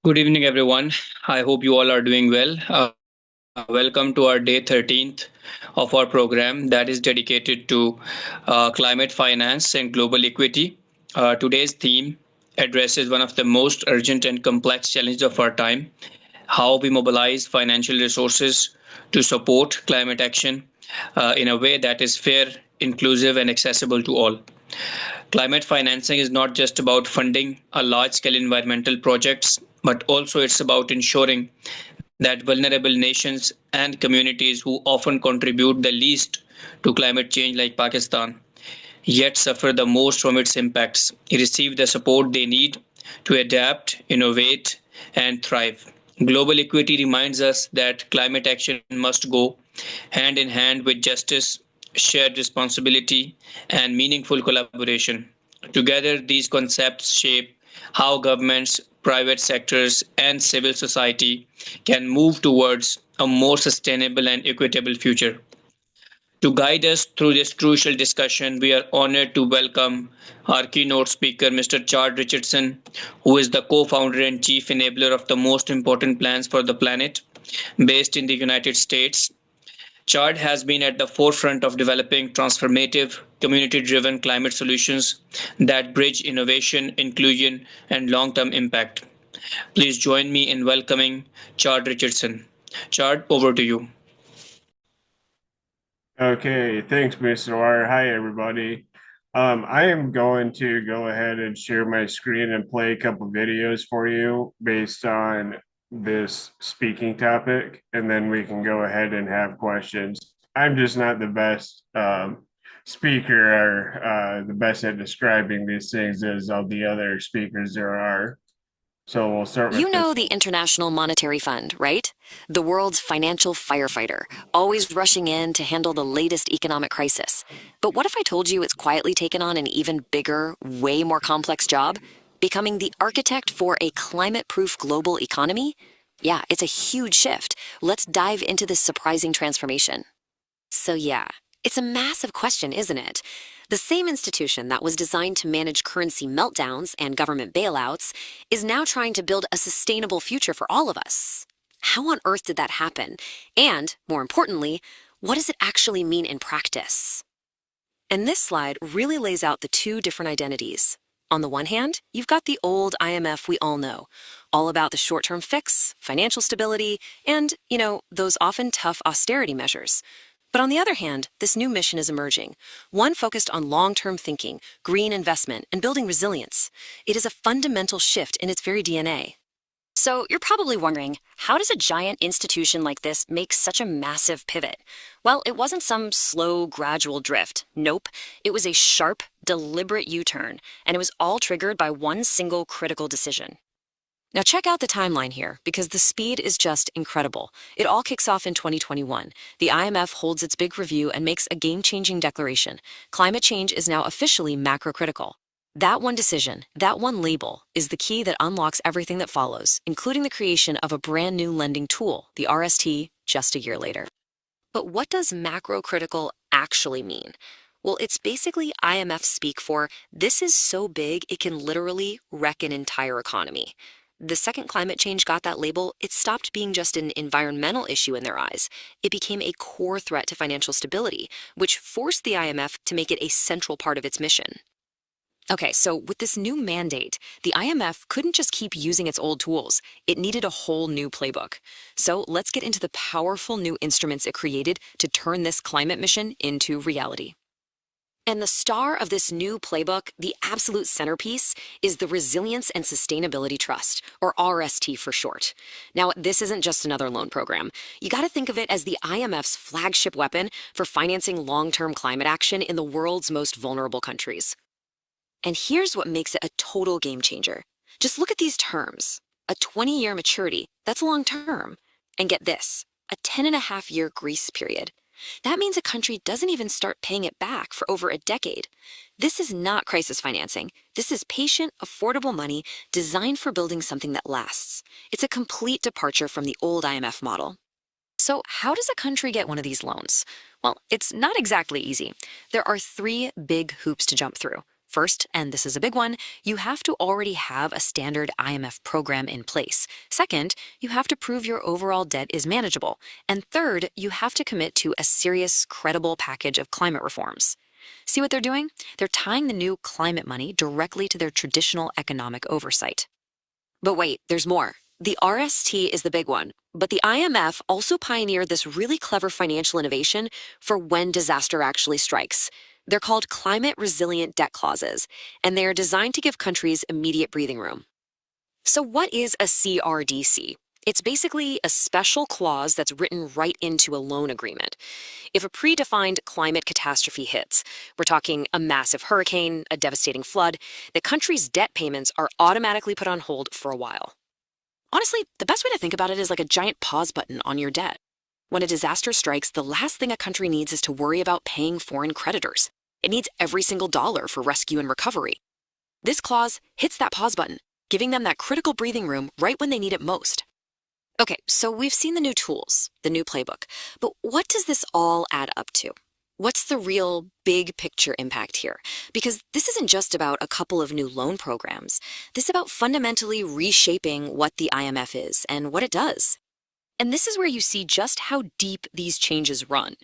Good evening, everyone. I hope you all are doing well. Welcome to our day 13th of our program that is dedicated to climate finance and global equity. Today's theme addresses one of the most urgent and complex challenges of our time: how we mobilize financial resources to support climate action in a way that is fair, inclusive, and accessible to all. Climate financing is not just about funding a large scale environmental projects, but also it's about ensuring that vulnerable nations and communities who often contribute the least to climate change, like Pakistan, yet suffer the most from its impacts, receive the support they need to adapt, innovate, and thrive. Global equity reminds us that climate action must go hand in hand with justice, shared responsibility, and meaningful collaboration. Together, these concepts shape how governments, private sectors, and civil society can move towards a more sustainable and equitable future. To guide us through this crucial discussion, we are honored to welcome our keynote speaker, Mr. Chad Richardson, who is the co founder and chief enabler of the most important plans for the planet, based in the United States. Chad has been at the forefront of developing transformative, community driven climate solutions that bridge innovation, inclusion, and long term impact. Please join me in welcoming Chad Richardson. Chad, over to you. Okay, thanks, Mr. Wire. Hi, everybody. I am going to go ahead and share my screen and play a couple videos for you based on this speaking topic, and then we can go ahead and have questions. I'm just not the best speaker or the best at describing these things as all the other speakers there are. So we'll start with You this know the International Monetary Fund, right? The world's financial firefighter, always rushing in to handle the latest economic crisis. But what if I told you it's quietly taken on an even bigger, way more complex job? Becoming the architect for a climate proof global economy? Yeah, it's a huge shift. Let's dive into this surprising transformation. So, yeah, it's a massive question, isn't it? The same institution that was designed to manage currency meltdowns and government bailouts is now trying to build a sustainable future for all of us. How on earth did that happen? And, more importantly, what does it actually mean in practice? And this slide really lays out the two different identities. On the one hand, you've got the old IMF we all know, all about the short term fix, financial stability, and, those often tough austerity measures. But on the other hand, this new mission is emerging, one focused on long term thinking, green investment, and building resilience. It is a fundamental shift in its very DNA. So you're probably wondering, how does a giant institution like this make such a massive pivot? Well, it wasn't some slow, gradual drift. Nope. It was a sharp, deliberate U-turn, and it was all triggered by one single critical decision. Now check out the timeline here, because the speed is just incredible. It all kicks off in 2021. The IMF holds its big review and makes a game-changing declaration. Climate change is now officially macro-critical. That one decision, that one label, is the key that unlocks everything that follows, including the creation of a brand new lending tool, the RST, just a year later. But what does macro-critical actually mean? Well, it's basically IMF speak for this is so big it can literally wreck an entire economy. The second climate change got that label, it stopped being just an environmental issue in their eyes. It became a core threat to financial stability, which forced the IMF to make it a central part of its mission. Okay, so with this new mandate, the IMF couldn't just keep using its old tools. It needed a whole new playbook. So let's get into the powerful new instruments it created to turn this climate mission into reality. And the star of this new playbook, the absolute centerpiece, is the Resilience and Sustainability Trust, or RST for short. Now, this isn't just another loan program. You got to think of it as the IMF's flagship weapon for financing long-term climate action in the world's most vulnerable countries. And here's what makes it a total game changer. Just look at these terms. A 20-year maturity, that's long term. And get this, a 10.5-year grace period. That means a country doesn't even start paying it back for over a decade. This is not crisis financing. This is patient, affordable money designed for building something that lasts. It's a complete departure from the old IMF model. So how does a country get one of these loans? Well, it's not exactly easy. There are three big hoops to jump through. First, and this is a big one, you have to already have a standard IMF program in place. Second, you have to prove your overall debt is manageable. And third, you have to commit to a serious, credible package of climate reforms. See what they're doing? They're tying the new climate money directly to their traditional economic oversight. But wait, there's more. The RST is the big one, but the IMF also pioneered this really clever financial innovation for when disaster actually strikes. They're called climate resilient debt clauses, and they are designed to give countries immediate breathing room. So, what is a CRDC? It's basically a special clause that's written right into a loan agreement. If a predefined climate catastrophe hits, we're talking a massive hurricane, a devastating flood, the country's debt payments are automatically put on hold for a while. Honestly, the best way to think about it is like a giant pause button on your debt. When a disaster strikes, the last thing a country needs is to worry about paying foreign creditors. It needs every single dollar for rescue and recovery. This clause hits that pause button, giving them that critical breathing room right when they need it most. Okay, so we've seen the new tools, the new playbook, but what does this all add up to? What's the real big picture impact here? Because this isn't just about a couple of new loan programs. This is about fundamentally reshaping what the IMF is and what it does. And this is where you see just how deep these changes run.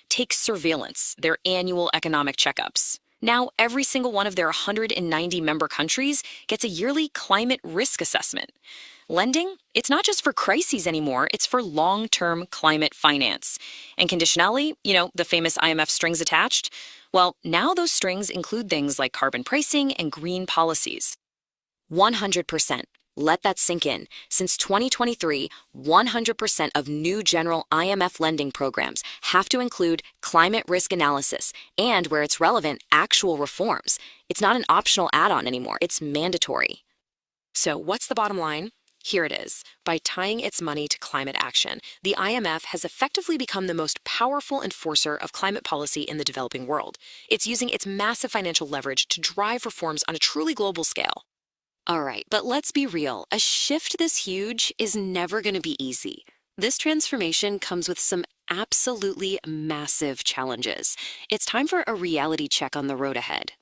Take surveillance, their annual economic checkups. Now, every single one of their 190 member countries gets a yearly climate risk assessment. Lending, it's not just for crises anymore, it's for long-term climate finance. And conditionality, the famous IMF strings attached, well, now those strings include things like carbon pricing and green policies. 100%. Let that sink in. Since 2023, 100% of new general IMF lending programs have to include climate risk analysis and, where it's relevant, actual reforms. It's not an optional add-on anymore, it's mandatory. So what's the bottom line? Here it is. By tying its money to climate action, the IMF has effectively become the most powerful enforcer of climate policy in the developing world. It's using its massive financial leverage to drive reforms on a truly global scale. All right, but let's be real. A shift this huge is never going to be easy. This transformation comes with some absolutely massive challenges. It's time for a reality check on the road ahead.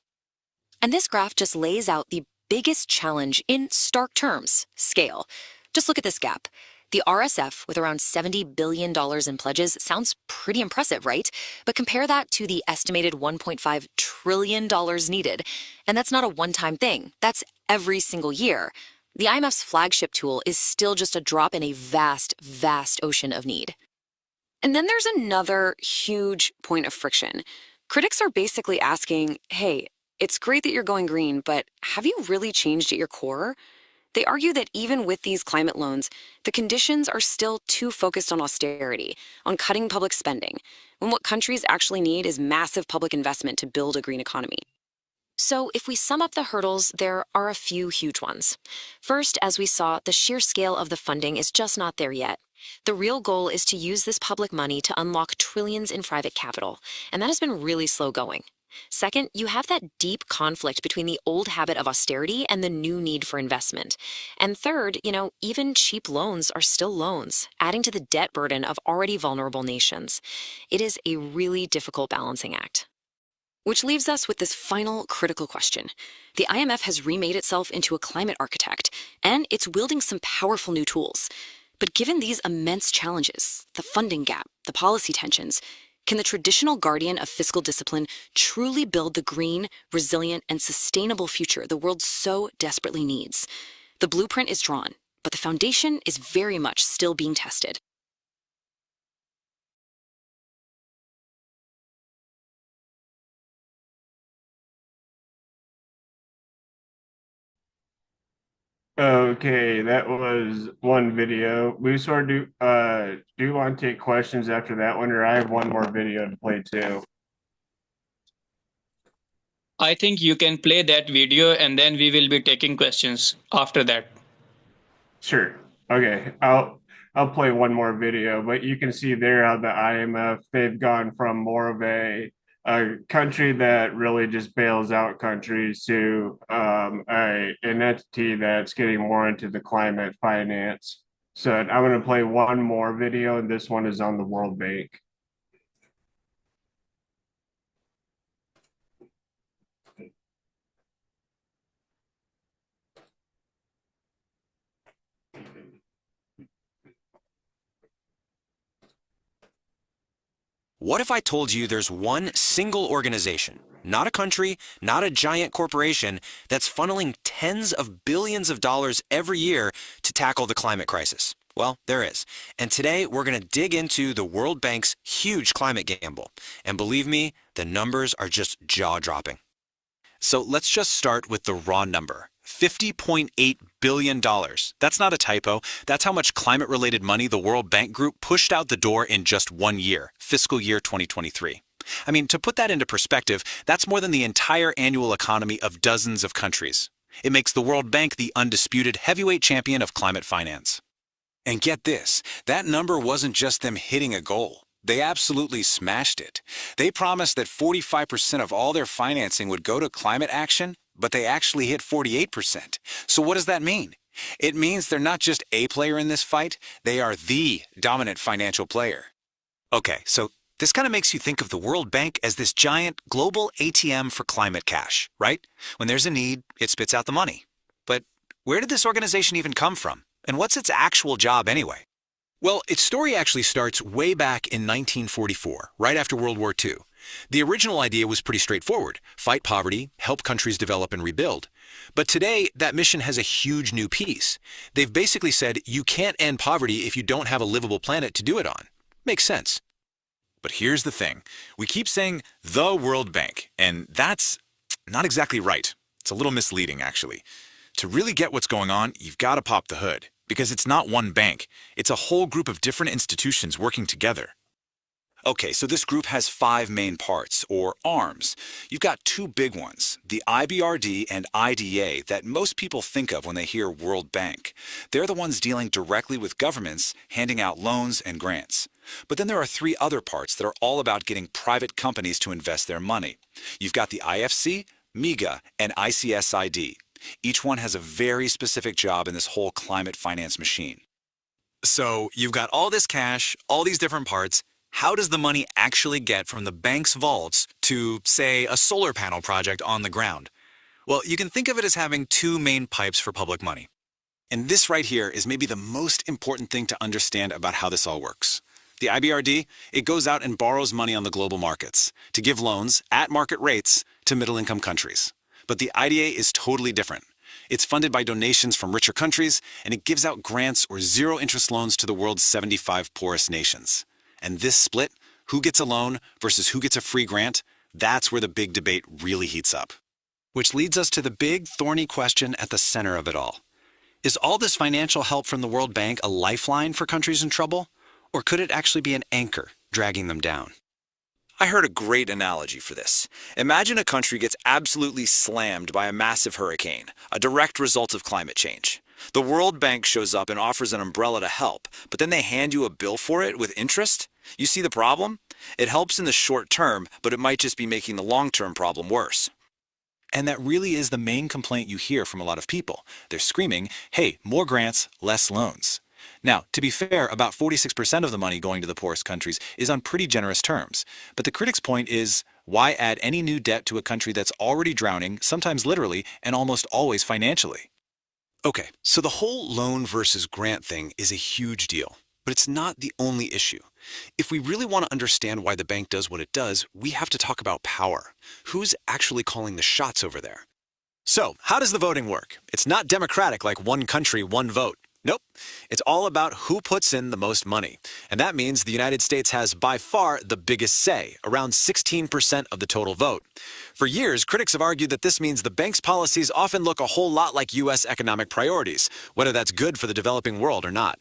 And this graph just lays out the biggest challenge in stark terms: scale. Just look at this gap. The RSF, with around $70 billion in pledges, sounds pretty impressive, right? But compare that to the estimated $1.5 trillion needed. And that's not a one-time thing. That's every single year. The IMF's flagship tool is still just a drop in a vast, vast ocean of need. And then there's another huge point of friction. Critics are basically asking, hey, it's great that you're going green, but have you really changed at your core? They argue that even with these climate loans, the conditions are still too focused on austerity, on cutting public spending, when what countries actually need is massive public investment to build a green economy. So if we sum up the hurdles, there are a few huge ones. First, as we saw, the sheer scale of the funding is just not there yet. The real goal is to use this public money to unlock trillions in private capital, and that has been really slow going. Second, you have that deep conflict between the old habit of austerity and the new need for investment. And third, even cheap loans are still loans, adding to the debt burden of already vulnerable nations. It is a really difficult balancing act. Which leaves us with this final critical question. The IMF has remade itself into a climate architect, and it's wielding some powerful new tools. But given these immense challenges, the funding gap, the policy tensions, can the traditional guardian of fiscal discipline truly build the green, resilient, and sustainable future the world so desperately needs? The blueprint is drawn, but the foundation is very much still being tested. Okay, that was one video. We sort of do you want to take questions after that one, or I have one more video to play too? I think you can play that video and then we will be taking questions after that. Sure. Okay, I'll play one more video, but you can see there how the IMF, they've gone from more of a country that really just bails out countries to an entity that's getting more into the climate finance. So I'm going to play one more video, and this one is on the World Bank. What if I told you there's one single organization, not a country, not a giant corporation, that's funneling tens of billions of dollars every year to tackle the climate crisis? Well, there is. And today we're going to dig into the World Bank's huge climate gamble. And believe me, the numbers are just jaw-dropping. So let's just start with the raw number. $50.8 billion. That's not a typo. That's how much climate-related money the World Bank Group pushed out the door in just 1 year, fiscal year 2023. I mean, to put that into perspective, that's more than the entire annual economy of dozens of countries. It makes the World Bank the undisputed heavyweight champion of climate finance. And get this, that number wasn't just them hitting a goal. They absolutely smashed it. They promised that 45% of all their financing would go to climate action, but they actually hit 48%. So what does that mean? It means they're not just a player in this fight, they are the dominant financial player. Okay, so this kind of makes you think of the World Bank as this giant global ATM for climate cash, right? When there's a need, it spits out the money. But where did this organization even come from? And what's its actual job anyway? Well, its story actually starts way back in 1944, right after World War II. The original idea was pretty straightforward: fight poverty, help countries develop and rebuild. But today, that mission has a huge new piece. They've basically said you can't end poverty if you don't have a livable planet to do it on. Makes sense. But here's the thing. We keep saying the World Bank, and that's not exactly right. It's a little misleading, actually. To really get what's going on, you've got to pop the hood. Because it's not one bank, it's a whole group of different institutions working together. Okay, so this group has 5 main parts, or arms. You've got 2 big ones, the IBRD and IDA, that most people think of when they hear World Bank. They're the ones dealing directly with governments, handing out loans and grants. But then there are 3 other parts that are all about getting private companies to invest their money. You've got the IFC, MIGA, and ICSID. Each one has a very specific job in this whole climate finance machine. So you've got all this cash, all these different parts. How does the money actually get from the bank's vaults to, say, a solar panel project on the ground? Well, you can think of it as having 2 main pipes for public money. And this right here is maybe the most important thing to understand about how this all works. The IBRD, it goes out and borrows money on the global markets to give loans at market rates to middle-income countries. But the IDA is totally different. It's funded by donations from richer countries, and it gives out grants or zero-interest loans to the world's 75 poorest nations. And this split, who gets a loan versus who gets a free grant, that's where the big debate really heats up. Which leads us to the big, thorny question at the center of it all. Is all this financial help from the World Bank a lifeline for countries in trouble? Or could it actually be an anchor dragging them down? I heard a great analogy for this. Imagine a country gets absolutely slammed by a massive hurricane, a direct result of climate change. The World Bank shows up and offers an umbrella to help, but then they hand you a bill for it with interest? You see the problem? It helps in the short term, but it might just be making the long-term problem worse. And that really is the main complaint you hear from a lot of people. They're screaming, hey, more grants, less loans. Now, to be fair, about 46% of the money going to the poorest countries is on pretty generous terms. But the critics' point is, why add any new debt to a country that's already drowning, sometimes literally, and almost always financially? Okay, so the whole loan versus grant thing is a huge deal. But it's not the only issue. If we really want to understand why the bank does what it does, we have to talk about power. Who's actually calling the shots over there? So, how does the voting work? It's not democratic like one country, one vote. Nope. It's all about who puts in the most money. And that means the United States has by far the biggest say, around 16% of the total vote. For years, critics have argued that this means the bank's policies often look a whole lot like U.S. economic priorities, whether that's good for the developing world or not.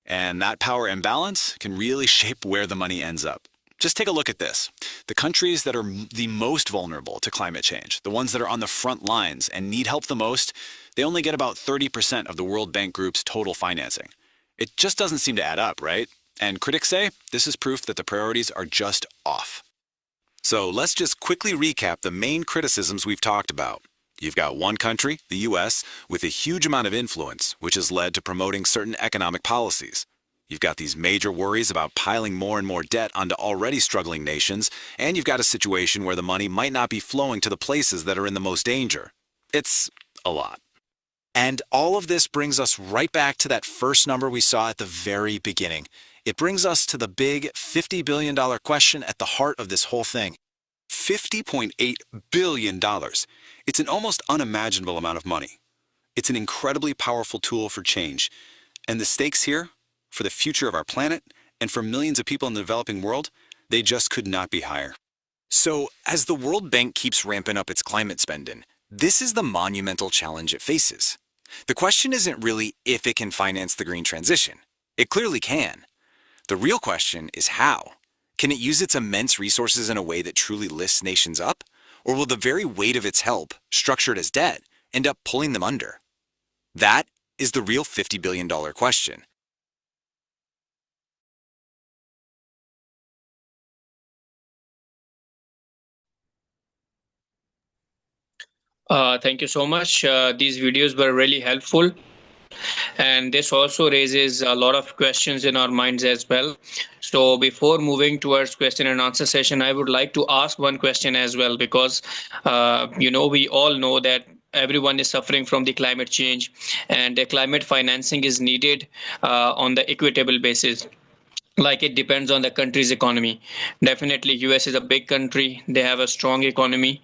And that power imbalance can really shape where the money ends up. Just take a look at this. The countries that are the most vulnerable to climate change, the ones that are on the front lines and need help the most, they only get about 30% of the World Bank Group's total financing. It just doesn't seem to add up, right? And critics say this is proof that the priorities are just off. So let's just quickly recap the main criticisms we've talked about. You've got one country, the US, with a huge amount of influence, which has led to promoting certain economic policies. You've got these major worries about piling more and more debt onto already struggling nations, and you've got a situation where the money might not be flowing to the places that are in the most danger. It's a lot. And all of this brings us right back to that first number we saw at the very beginning. It brings us to the big $50 billion question at the heart of this whole thing. $50.8 billion. It's an almost unimaginable amount of money. It's an incredibly powerful tool for change. And the stakes here, for the future of our planet and for millions of people in the developing world, they just could not be higher. So, as the World Bank keeps ramping up its climate spending, this is the monumental challenge it faces. The question isn't really if it can finance the green transition. It clearly can. The real question is how. Can it use its immense resources in a way that truly lifts nations up? Or will the very weight of its help, structured as debt, end up pulling them under? That is the real $50 billion question. Thank you so much. These videos were really helpful, and this also raises a lot of questions in our minds as well. So, before moving towards question and answer session, I would like to ask one question as well because, we all know that everyone is suffering from the climate change, and the climate financing is needed on the equitable basis. Like it depends on the country's economy. Definitely, US is a big country; they have a strong economy.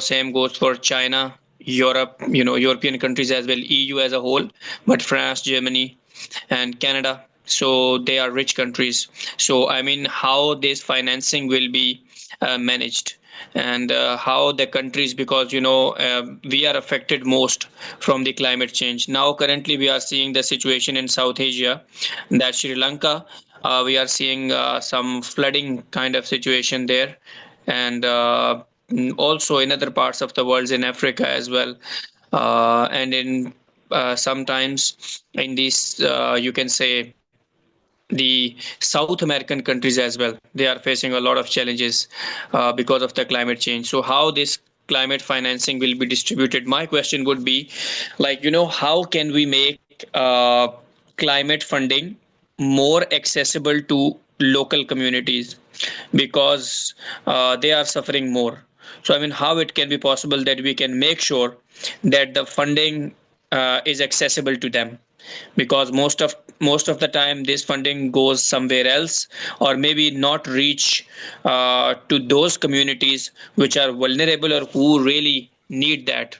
Same goes for China, Europe, European countries as well, EU as a whole, but France, Germany, and Canada. So they are rich countries. So, I mean, how this financing will be managed, and how the countries, because we are affected most from the climate change. Now currently we are seeing the situation in South Asia, that Sri Lanka, we are seeing some flooding kind of situation there, and also in other parts of the world, in Africa as well, and in sometimes in these, you can say, the South American countries as well. They are facing a lot of challenges because of the climate change. So, how this climate financing will be distributed? My question would be, like, how can we make climate funding more accessible to local communities, because they are suffering more. So, I mean, how it can be possible that we can make sure that the funding is accessible to them, because most of the time this funding goes somewhere else, or maybe not reach to those communities which are vulnerable or who really need that.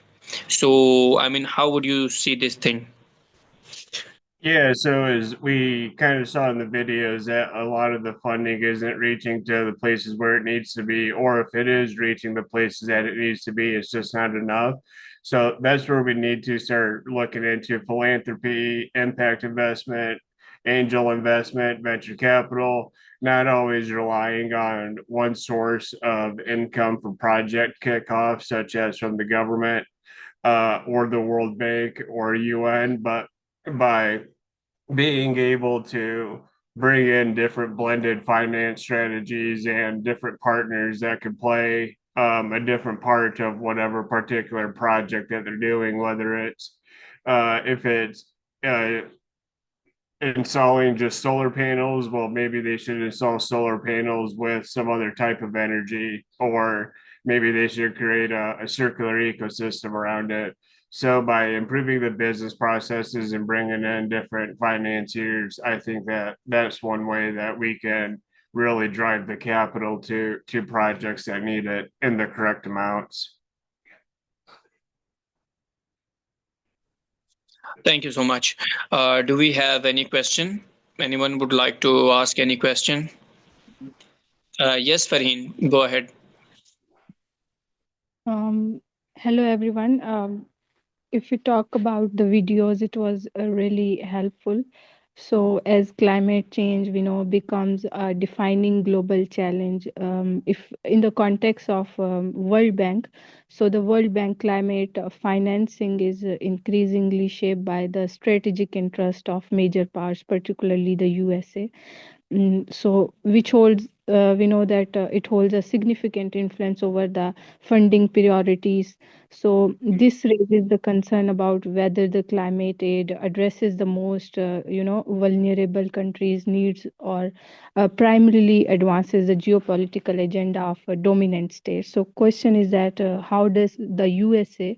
So, I mean, how would you see this thing? Yeah, so as we kind of saw in the videos, that a lot of the funding isn't reaching to the places where it needs to be, or if it is reaching the places that it needs to be, it's just not enough. So that's where we need to start looking into philanthropy, impact investment, angel investment, venture capital, not always relying on one source of income for project kickoff, such as from the government or the World Bank or UN, but by being able to bring in different blended finance strategies and different partners that could play a different part of whatever particular project that they're doing, whether it's if it's uh, installing just solar panels, well, maybe they should install solar panels with some other type of energy, or maybe they should create a circular ecosystem around it. So by improving the business processes and bringing in different financiers, I think that that's one way that we can really drive the capital to projects that need it in the correct amounts. Thank you so much. Do we have any question? Anyone would like to ask any question? Yes, Farheen, go ahead. Um, Hello everyone. If we talk about the videos, it was really helpful. So, as climate change, we know, becomes a defining global challenge, if in the context of World Bank, so the World Bank climate financing is increasingly shaped by the strategic interest of major powers, particularly the USA. So which holds we know that it holds a significant influence over the funding priorities. So this raises the concern about whether the climate aid addresses the most vulnerable countries needs, or primarily advances the geopolitical agenda of a dominant state. So question is that how does the USA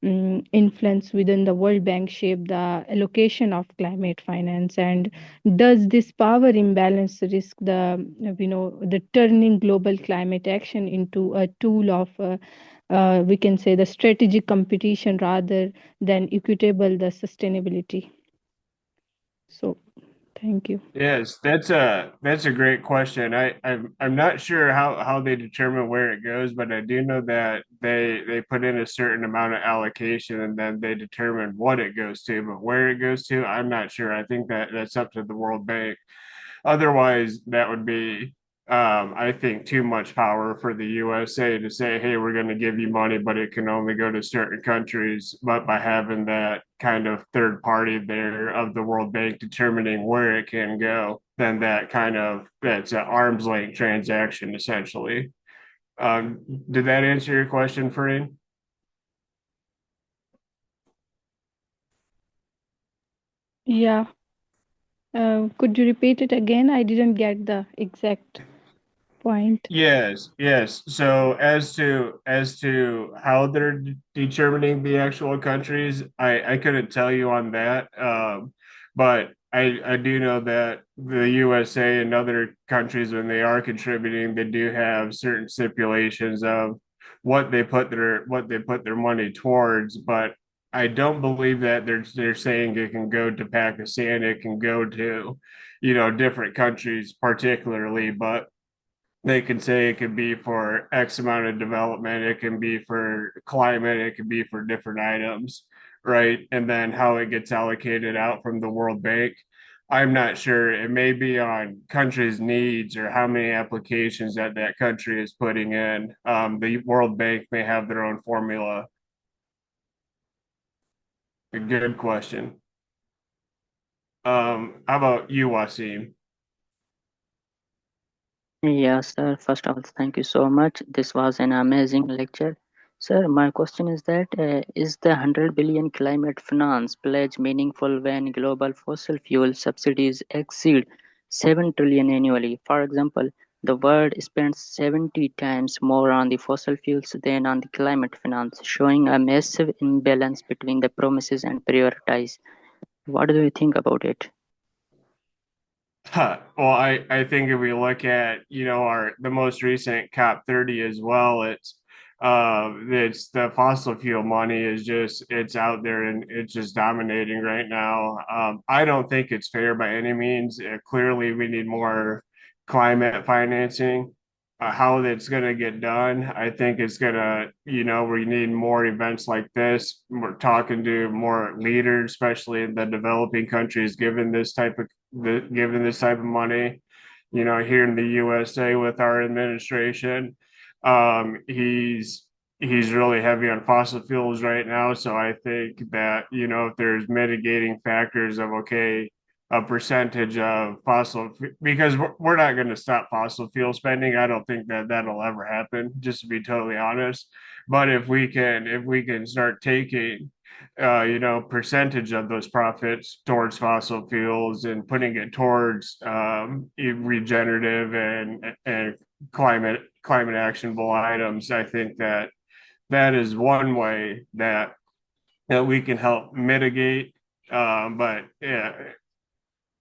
influence within the World Bank shape the allocation of climate finance? And does this power imbalance risk the turning global climate action into a tool of we can say the strategic competition rather than equitable the sustainability? So, thank you. Yes, that's a great question. I'm not sure how they determine where it goes, but I do know that they put in a certain amount of allocation and then they determine what it goes to, but where it goes to, I'm not sure. I think that that's up to the World Bank. Otherwise, that would be, I think, too much power for the USA to say, hey, we're going to give you money, but it can only go to certain countries. But by having that kind of third party there of the World Bank determining where it can go, then that's an arm's length transaction essentially. Did that answer your question, Farine? Yeah. Could you repeat it again? I didn't get the exact point. Yes, yes. So as to how they're determining the actual countries, I couldn't tell you on that. But I do know that the USA and other countries, when they are contributing, they do have certain stipulations of what they put their money towards. But I don't believe that they're saying it can go to Pakistan, it can go to, different countries particularly, but they can say it could be for X amount of development, it can be for climate, it can be for different items, right? And then how it gets allocated out from the World Bank, I'm not sure. It may be on countries' needs or how many applications that country is putting in. The World Bank may have their own formula. A good question. How about you, Wasim? Yes, sir. First of all, thank you so much. This was an amazing lecture. Sir, my question is that is the 100 billion climate finance pledge meaningful when global fossil fuel subsidies exceed 7 trillion annually? For example, the world spends 70 times more on the fossil fuels than on the climate finance, showing a massive imbalance between the promises and priorities. What do you think about it? Huh. Well, I think if we look at, our the most recent COP 30 as well, it's the fossil fuel money is just it's out there and it's just dominating right now. I don't think it's fair by any means. Clearly, we need more climate financing. How that's going to get done, I think it's going to, we need more events like this. We're talking to more leaders, especially in the developing countries, given this type of money. Here in the USA with our administration, he's really heavy on fossil fuels right now. So I think that, if there's mitigating factors of, okay, a percentage of because we're not going to stop fossil fuel spending. I don't think that that'll ever happen, just to be totally honest. But if we can start taking percentage of those profits towards fossil fuels and putting it towards regenerative and climate actionable items. I think that that is one way that we can help mitigate. But yeah,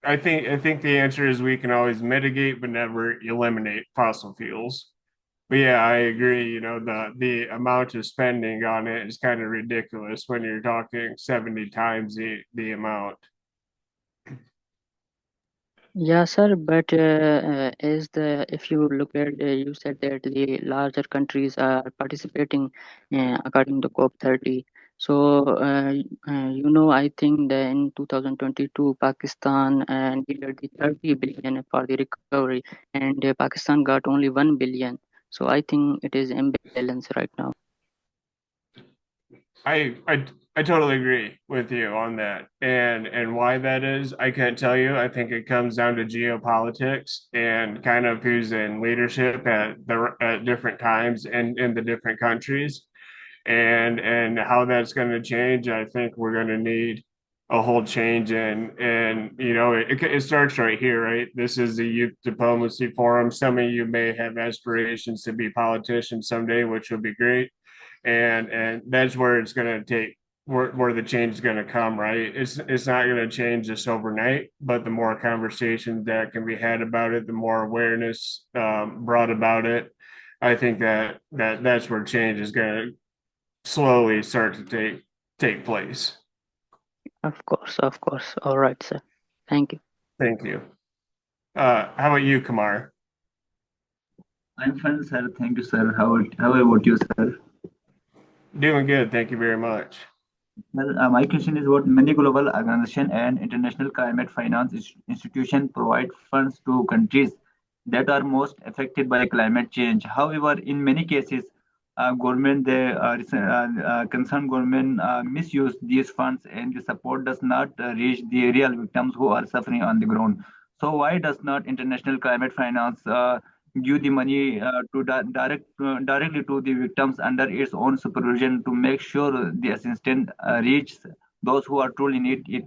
I think the answer is we can always mitigate but never eliminate fossil fuels. But yeah, I agree. The amount of spending on it is kind of ridiculous when you're talking 70 times the amount. Yeah, sir, but as the if you look at you said that the larger countries are participating according to COP 30. So I think that in 2022 Pakistan needed the 30 billion for the recovery, and Pakistan got only 1 billion. So I think it is imbalance right now. I I I totally agree with you on that. And why that is, I can't tell you. I think it comes down to geopolitics and kind of who's in leadership at different times and in the different countries and how that's going to change. I think we're going to need a whole change and it starts right here, right? This is the youth diplomacy forum. Some of you may have aspirations to be politicians someday, which would be great. and that's where it's going to take where the change is going to come, right? It's not going to change just overnight, but the more conversations that can be had about it, the more awareness brought about it. I think that's where change is going to slowly start to take place. Of course, of course. All right, sir. Thank you. Thank you. How about you, Kamar? I'm fine, sir. Thank you, sir. How about you, sir? Doing good. Thank you very much. Well, my question is what many global organizations and international climate finance institutions provide funds to countries that are most affected by climate change. However, in many cases, concerned government misuse these funds, and the support does not reach the real victims who are suffering on the ground. So, why does not international climate finance give the money directly to the victims under its own supervision to make sure the assistance reaches those who are truly need it?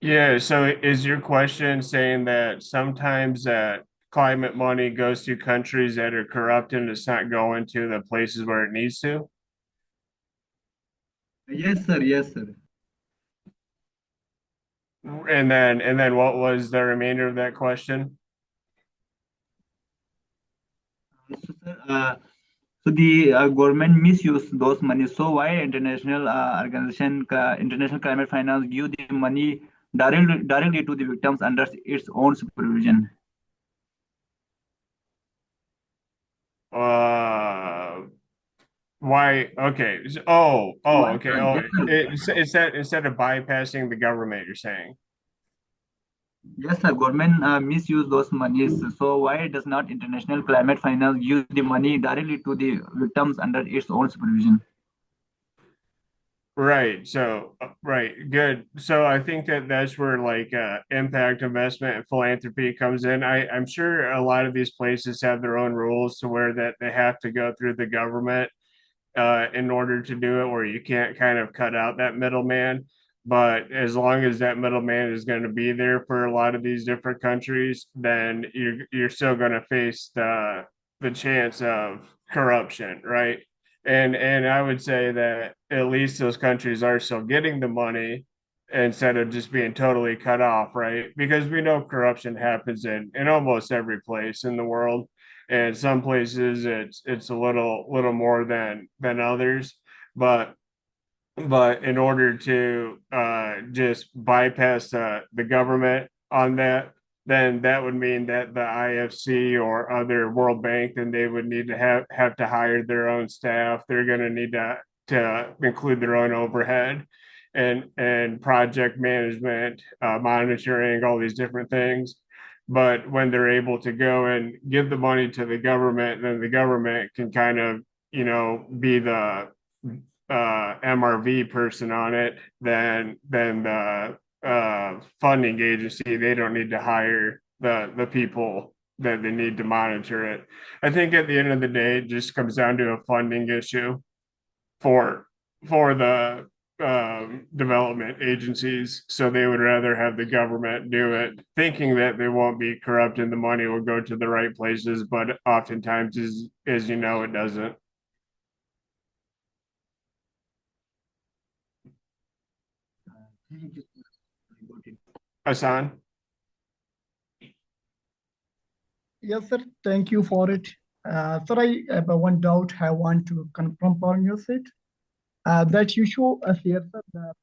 Yeah, so is your question saying that sometimes that climate money goes to countries that are corrupt and it's not going to the places where it needs to? Yes, sir. Yes, sir. And then what was the remainder of that question? So the government misuse those money. So why international climate finance give the money directly to the victims under its own supervision? Uh, why? Okay. Why, Okay. yes, Oh, sir. instead of bypassing the government, you're saying. Yes, sir. Government misuse those monies. So why does not international climate finance use the money directly to the victims under its own supervision? Right. So, right. Good. So I think that that's where like impact investment and philanthropy comes in. I'm sure a lot of these places have their own rules to where that they have to go through the government in order to do it, where you can't kind of cut out that middleman. But as long as that middleman is going to be there for a lot of these different countries, then you're still going to face the chance of corruption, right? And I would say that at least those countries are still getting the money instead of just being totally cut off, right? Because we know corruption happens in almost every place in the world, and some places it's a little more than others, but in order to just bypass the government on that, then that would mean that the IFC or other World Bank, then they would need to have to hire their own staff. They're going to need to include their own overhead and project management, monitoring, all these different things. But when they're able to go and give the money to the government, then the government can kind of, be the MRV person on it, then the funding agency, they don't need to hire the people that they need to monitor it. I think at the end of the day, it just comes down to a funding issue for the development agencies. So they would rather have the government do it, thinking that they won't be corrupt and the money will go to the right places. But oftentimes, as you know, it doesn't. Thank you, sir. I got it. Hassan? Yes, sir. Thank you for it. Sir, I have one doubt I want to confirm on your side. That you show us here, sir, the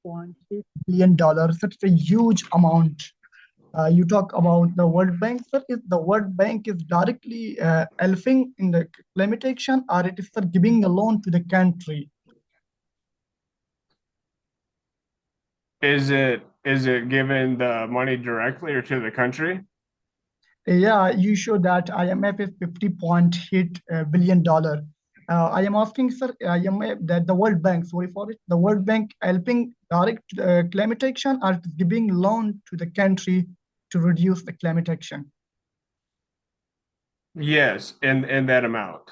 $50.8 billion. That's a huge amount. You talk about the World Bank, sir. Is the World Bank is directly helping in the climate action, or it is sir, giving a loan to the country? Is it given the money directly or to the country? Yeah, you show that IMF is $50.8 billion. I am asking, sir, IMF that the World Bank, sorry for it, the World Bank helping direct climate action or giving loan to the country to reduce the climate action? Yes, in that amount.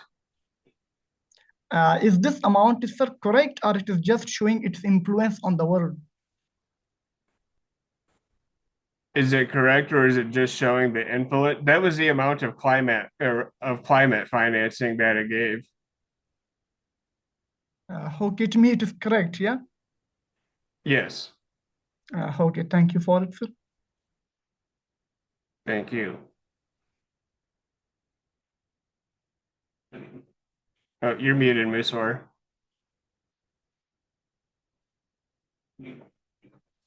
Is this amount is sir correct, or it is just showing its influence on the world? Is it correct, or is it just showing the influence? That was the amount of climate financing that it gave. Okay, to me it is correct, yeah? Yes. Okay, thank you for it, sir. Thank you. Oh, you're muted, Miss Orr.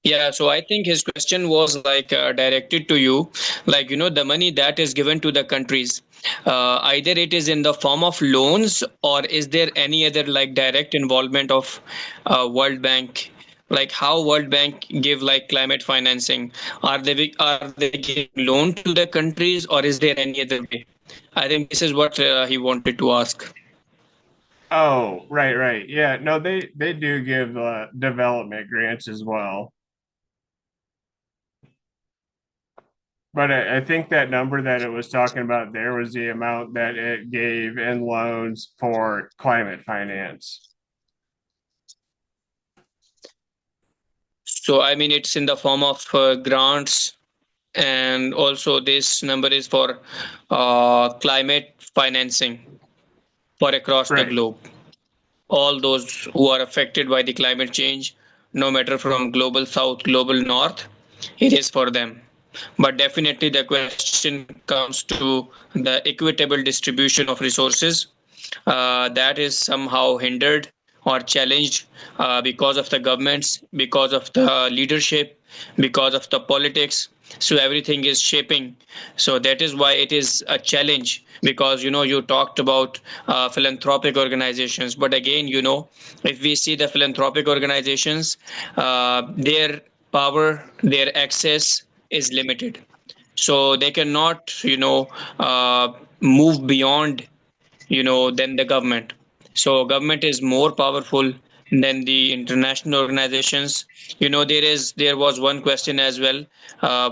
Yeah, so I think his question was like directed to you, like, the money that is given to the countries, either it is in the form of loans, or is there any other like direct involvement of World Bank, like how World Bank give like climate financing? Are they giving loan to the countries, or is there any other way? I think this is what he wanted to ask. Oh, right, right. Yeah, no, they do give development grants as well. But I think that number that it was talking about there was the amount that it gave in loans for climate finance. So I mean, it's in the form of grants, and also this number is for climate financing for across the Right. globe. All those who are affected by the climate change, no matter from global south, global north, it is for them. But definitely the question comes to the equitable distribution of resources, that is somehow hindered or challenged because of the governments, because of the leadership, because of the politics. So everything is shaping. So that is why it is a challenge, because you talked about philanthropic organizations, but again, if we see the philanthropic organizations, their power, their access is limited, so they cannot move beyond than the government. So government is more powerful than the international organizations. There was one question as well.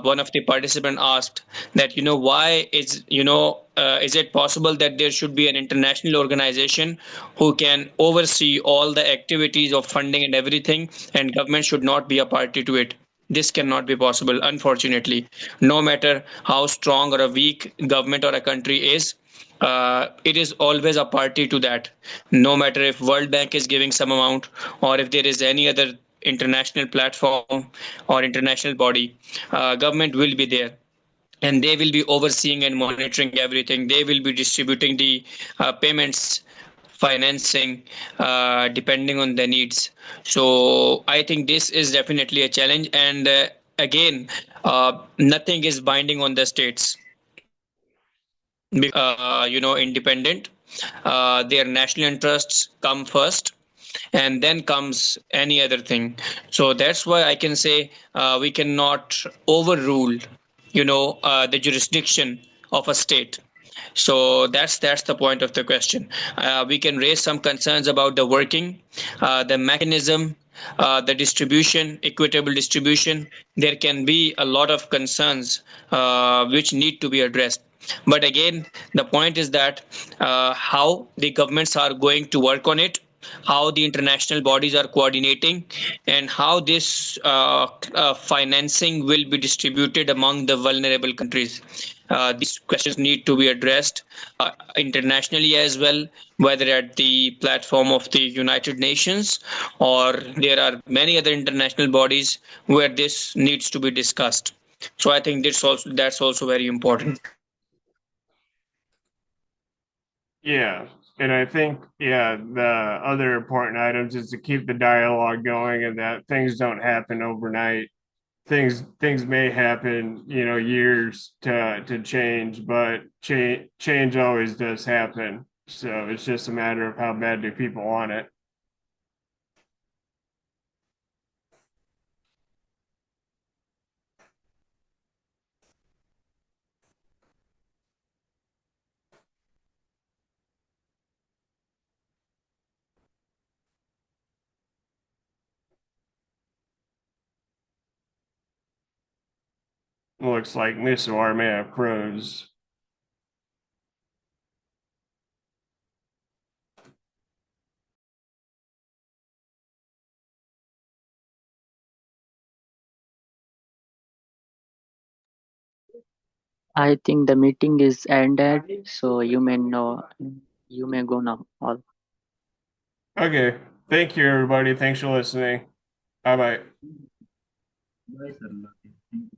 One of the participant asked that why is it possible that there should be an international organization who can oversee all the activities of funding and everything, and government should not be a party to it? This cannot be possible, unfortunately. No matter how strong or a weak government or a country is, it is always a party to that. No matter if World Bank is giving some amount, or if there is any other international platform or international body, government will be there, and they will be overseeing and monitoring everything. They will be distributing the payments, financing, depending on the needs. So I think this is definitely a challenge, and again, nothing is binding on the states, independent. Their national interests come first, and then comes any other thing. So that's why I can say we cannot overrule the jurisdiction of a state. So that's the point of the question. We can raise some concerns about the working, the mechanism, the distribution, equitable distribution. There can be a lot of concerns which need to be addressed. But again, the point is that how the governments are going to work on it, how the international bodies are coordinating, and how this financing will be distributed among the vulnerable countries. These questions need to be addressed internationally as well, whether at the platform of the United Nations, or there are many other international bodies where this needs to be discussed. So I think that's also very important. Yeah. And I think, yeah, the other important items is to keep the dialogue going and that things don't happen overnight. Things may happen, years to change, but change always does happen. So it's just a matter of how bad do people want it. Looks like Miss War may have froze. I think the meeting is ended, so you may know. You may go now. All. Okay. Thank you, everybody. Thanks for listening. Bye bye. Bye, sir. Thank you.